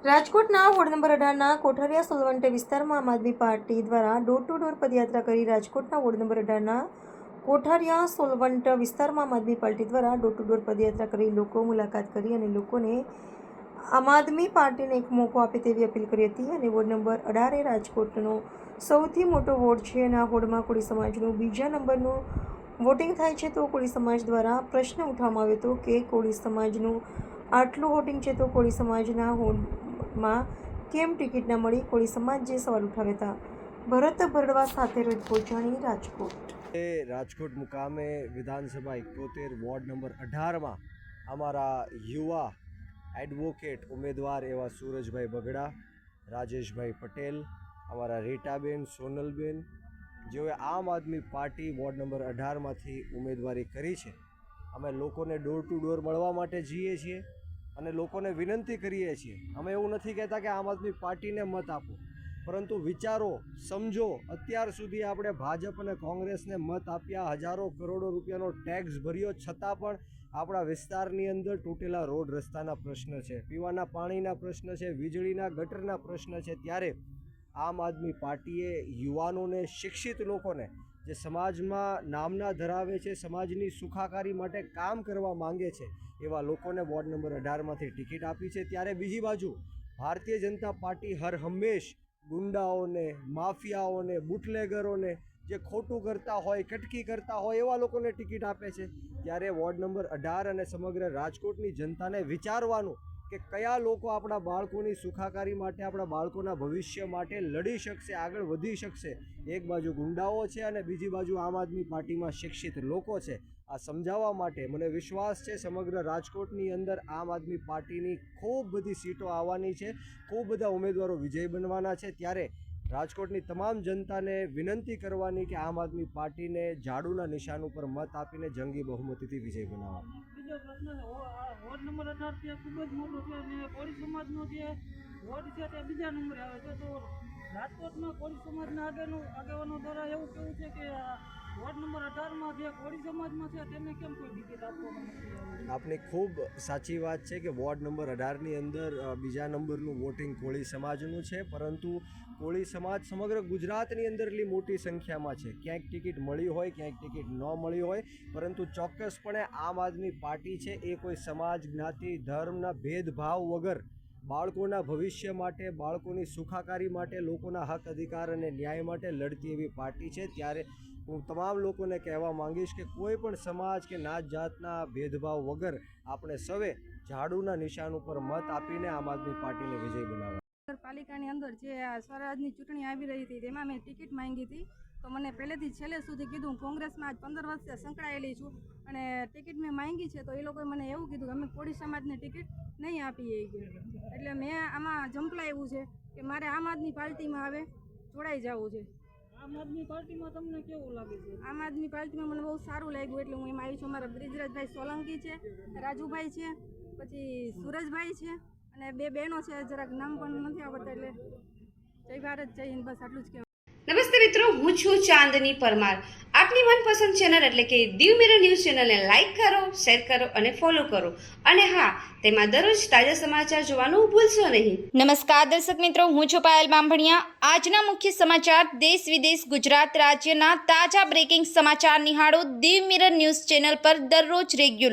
રાજકોટના ward number 18ના કોઠારિયા સોલવંટ વિસ્તારમાં આમ આદમી પાર્ટી દ્વારા ડોર ટુ ડોર પદયાત્રા કરી રાજકોટના વોર્ડ નંબર 18ના કોઠારિયા સોલવંટ વિસ્તારમાં આમ આદમી પાર્ટી દ્વારા ડોર ટુ ડોર પદયાત્રા કરી લોકો મુલાકાત કરી અને લોકોને આમ આદમી પાર્ટીને એક મોકો આપે તેવી અપીલ કરી હતી. અને વોર્ડ નંબર 18 એ રાજકોટનો સૌથી મોટો વોર્ડ છે અને આ વોર્ડમાં કોળી સમાજનું બીજા નંબરનું વોટિંગ થાય છે. તો કોળી સમાજ દ્વારા પ્રશ્ન ઉઠાવવામાં આવ્યો હતો કે કોળી સમાજનું આટલું વોટિંગ છે તો કોળી સમાજના માં કેમ ટિકિટ ન મળી. કોળી સમાજે સવાલ ઉઠાવ્યા હતા. ભરત ભરડવા સાથે રોજ પહોંચાણી રાજકોટ. રાજકોટ મુકામે વિધાનસભા 71 વોર્ડ નંબર 18માં અમારા યુવા એડવોકેટ ઉમેદવાર એવા સુરજભાઈ બગડા, રાજેશભાઈ પટેલ, અમારા રીટાબેન, સોનલબેન, જેઓએ આમ આદમી પાર્ટી વોર્ડ નંબર 18માંથી ઉમેદવારી કરી છે. અમે લોકોને ડોર ટુ ડોર મળવા માટે જઈએ છીએ અને લોકોને વિનંતી કરીએ છીએ. અમે એવું નથી કહેતા કે આમ આદમી પાર્ટીને મત આપો, પરંતુ વિચારો, સમજો. અત્યાર સુધી આપણે ભાજપ અને કોંગ્રેસને મત આપ્યા, હજારો કરોડો રૂપિયાનો ટેક્સ ભર્યો, છતાં પણ આપણા વિસ્તારની અંદર તૂટેલા રોડ રસ્તાના પ્રશ્ન છે, પીવાના પાણીના પ્રશ્ન છે, વીજળીના ગટરના પ્રશ્ન છે. ત્યારે આમ આદમી પાર્ટીએ યુવાનોને, શિક્ષિત લોકોને, જે સમાજમાં નામના ધરાવે છે, સમાજની સુખાકારી માટે કામ કરવા માંગે છે, એવા લોકોને વોર્ડ નંબર 18માંથી ટિકિટ આપી છે. ત્યારે બીજી બાજુ ભારતીય જનતા પાર્ટી હર હંમેશ ગુંડાઓને, માફિયાઓને, બુટલેગરોને, જે ખોટું કરતા હોય, કટકી કરતા હોય એવા લોકોને ટિકિટ આપે છે. ત્યારે વોર્ડ નંબર 18 અને સમગ્ર રાજકોટની જનતાને વિચારવાનું કે કયા લોકો આપણા બાળકોની સુખાકારી માટે, આપણા બાળકોના ભવિષ્ય માટે લડી શકશે, આગળ વધી શકશે. એક બાજુ ગુંડાઓ છે અને બીજી બાજુ આમ આદમી પાર્ટીમાં શિક્ષિત લોકો છે. આ સમજાવવા માટે મને વિશ્વાસ છે સમગ્ર રાજકોટની અંદર આમ આદમી પાર્ટીની ખૂબ બધી સીટો આવવાની છે, ખૂબ બધા ઉમેદવારો વિજય બનવાના છે. ત્યારે રાજકોટની તમામ જનતાને વિનંતી કરવાની કે આમ આદમી પાર્ટીને ઝાડુના નિશાન ઉપર મત આપીને જંગી બહુમતીથી વિજય બનાવવા. બીજો પ્રશ્ન છે, વોર્ડ નંબર 18 છે ખૂબ જ મોટો છે અને કોળી સમાજનો જે વોર્ડ છે તે બીજા નંબરે આવે છે. તો રાજકોટમાં કોળી સમાજના આગેવાનો દ્વારા એવું કહેવું છે કે વોર્ડ નંબર 18માં જે કોળી સમાજમાં છે તેને કેમ કોઈ ટિકિટ આપવામાં નથી આવી? આપની ખૂબ સાચી વાત છે કે વોર્ડ નંબર 18ની અંદર બીજા નંબરનું વોટિંગ કોળી સમાજનું છે, પરંતુ કોળી સમાજ સમગ્ર ગુજરાતની અંદર એટલી મોટી સંખ્યામાં છે. ક્યાંક ટિકિટ મળી હોય, ક્યાંક ટિકિટ ન મળી હોય, પરંતુ ચોક્કસપણે આમ આદમી પાર્ટી છે એ કોઈ સમાજ, જ્ઞાતિ, ધર્મના ભેદભાવ વગર બાળકોના ભવિષ્ય માટે, બાળકોની સુખાકારી માટે, લોકોના હક અધિકાર અને ન્યાય માટે લડતી એવી પાર્ટી છે. ત્યારે હું તમામ લોકોને કહેવા માંગીશ કે કોઈ પણ સમાજ કે નાત જાતના ભેદભાવ વગર આપણે સૌએ ઝાડુના નિશાન ઉપર મત આપીને આમ આદમી પાર્ટીને વિજય બનાવવા. નગરપાલિકાની અંદર જે સ્વરાજની ચૂંટણી આવી રહી હતી તેમાં મેં ટિકિટ માંગી હતી. તો મને પહેલેથી છેલ્લે સુધી કીધું, કોંગ્રેસમાં આજ 15 વર્ષથી સંકળાયેલી છું અને ટિકિટ મેં માંગી છે. તો એ લોકોએ મને એવું કીધું કે અમે કોળી સમાજને ટિકિટ નહીં આપીએ. એટલે મેં આમાં ઝંપલાવ્યું છે કે મારે આમ આદમી પાર્ટીમાં હવે જોડાઈ જવું છે. આમ આદમી પાર્ટીમાં તમને કેવું લાગે છે? આમ આદમી પાર્ટીમાં મને બહુ સારું લાગ્યું એટલે હું એમાં આવી છું. અમારા બ્રિજરાજભાઈ સોલંકી છે, રાજુભાઈ છે, પછી સુરજભાઈ છે અને 2 બહેનો છે, જરાક નામ પણ નથી આવડતા. એટલે જય ભારત, જય હિન્દ, બસ આટલું જ કહેવાય. નમસ્તે મિત્રો, હું છું ચાંદની પરમાર. આપની મનપસંદ ચેનલ એટલે કે દીવ મિરર ન્યૂઝ ચેનલને લાઈક કરો, શેર કરો અને ફોલો કરો. અને હા, તેમાં દરરોજ તાજા સમાચાર જોવાનું ભૂલશો નહીં. નમસ્કાર દર્શક મિત્રો, હું છું પાયલ બામભણિયા. આજના મુખ્ય સમાચાર, દેશ વિદેશ, ગુજરાત રાજ્યના તાજા બ્રેકિંગ સમાચાર નિહાળો દીવ મિરર ન્યૂઝ ચેનલ પર દરરોજ રેગ્યુલર.